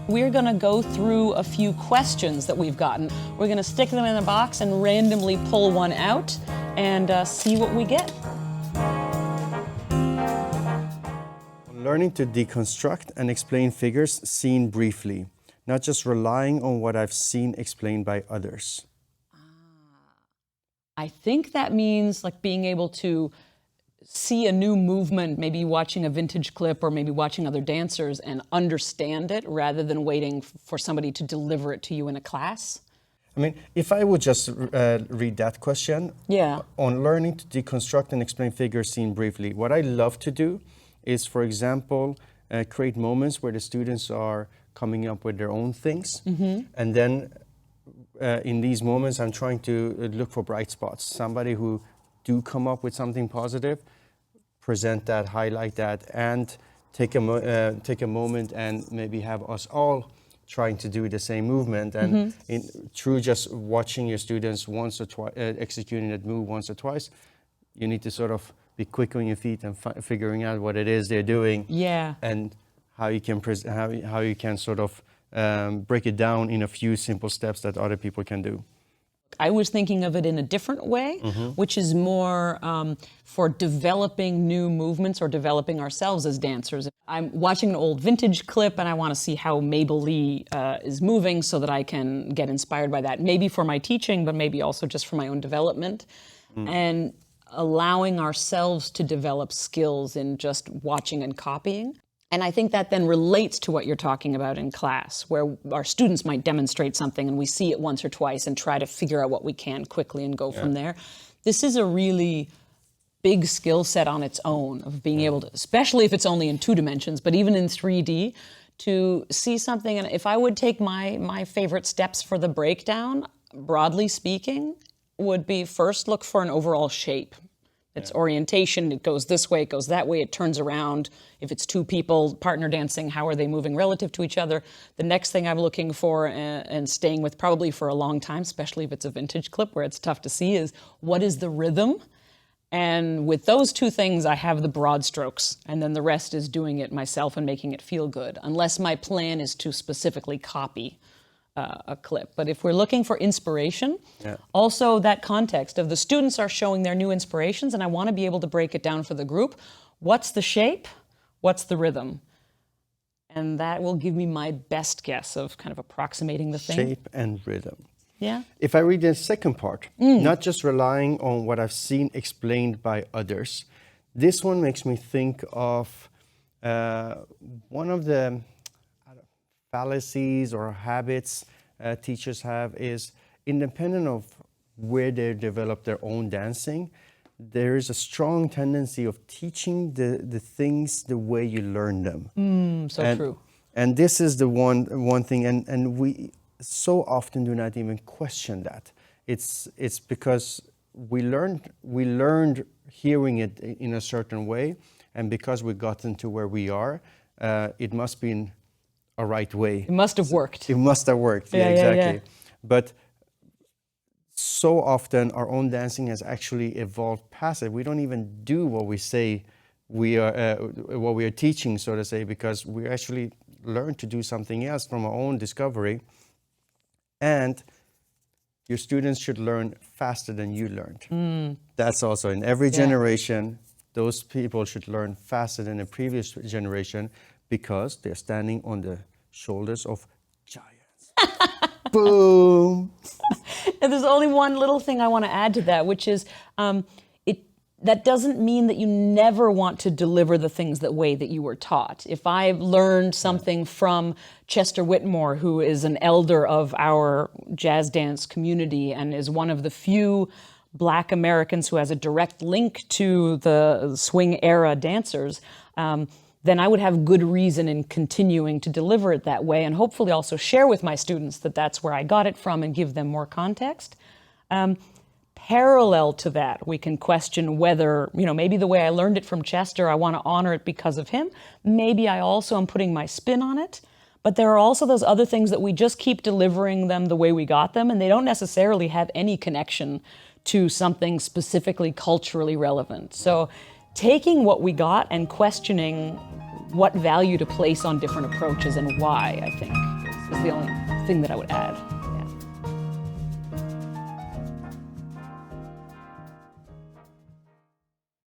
We're going to go through a few questions that we've gotten. We're going to stick them in a box and randomly pull one out and see what we get. Learning to deconstruct and explain figures seen briefly, not just relying on what I've seen explained by others. I think that means like being able to see a new movement, maybe watching a vintage clip or maybe watching other dancers and understand it rather than waiting for somebody to deliver it to you in a class. I mean, if I would just read that question, on learning to deconstruct and explain figures seen briefly, what I love to do is, for example, create moments where the students are coming up with their own things. And then in these moments, I'm trying to look for bright spots. Somebody who do come up with something positive, present that, highlight that, and take a moment and maybe have us all trying to do the same movement. And through just watching your students once or twice, executing that move once or twice, you need to sort of be quick on your feet and figuring out what it is they're doing. And how you can how you can sort of break it down in a few simple steps that other people can do. I was thinking of it in a different way, which is more for developing new movements or developing ourselves as dancers. I'm watching an old vintage clip and I want to see how Mabel Lee is moving so that I can get inspired by that. Maybe for my teaching, but maybe also just for my own development. And allowing ourselves to develop skills in just watching and copying. And I think that then relates to what you're talking about in class, where our students might demonstrate something and we see it once or twice and try to figure out what we can quickly and go from there. This is a really big skill set on its own of being able to, especially if it's only in 2 dimensions, but even in 3D, to see something. And if I would take my favorite steps for the breakdown, broadly speaking, would be first look for an overall shape. It's orientation, it goes this way, it goes that way, it turns around. If it's 2 people partner dancing, how are they moving relative to each other? The next thing I'm looking for and staying with probably for a long time, especially if it's a vintage clip where it's tough to see, is what is the rhythm? And with those 2 things, I have the broad strokes, and then the rest is doing it myself and making it feel good, unless my plan is to specifically copy a clip. But if we're looking for inspiration, also that context of the students are showing their new inspirations and I want to be able to break it down for the group. What's the shape? What's the rhythm? And that will give me my best guess of kind of approximating the thing. Shape and rhythm. Yeah. If I read the second part, not just relying on what I've seen explained by others, this one makes me think of one of the fallacies or habits teachers have is, independent of where they develop their own dancing, there is a strong tendency of teaching the things the way you learn them. True. And this is the one thing, and we so often do not even question that. It's because we learned hearing it in a certain way, and because we've gotten to where we are, it must be in a right way. It must have worked. It must have worked, exactly. But so often our own dancing has actually evolved past it. We don't even do what we say what we are teaching, so to say, because we actually learn to do something else from our own discovery. And your students should learn faster than you learned. That's also in every generation, those people should learn faster than the previous generation because they're standing on the shoulders of giants. Boom! And there's only one little thing I want to add to that, which is that doesn't mean that you never want to deliver the things that way that you were taught. If I've learned something from Chester Whitmore, who is an elder of our jazz dance community and is one of the few Black Americans who has a direct link to the swing era dancers, then I would have good reason in continuing to deliver it that way and hopefully also share with my students that that's where I got it from and give them more context. Parallel to that, we can question whether, maybe the way I learned it from Chester, I want to honor it because of him. Maybe I also am putting my spin on it. But there are also those other things that we just keep delivering them the way we got them, and they don't necessarily have any connection to something specifically culturally relevant. So taking what we got and questioning what value to place on different approaches and why, I think. is the only thing that I would add.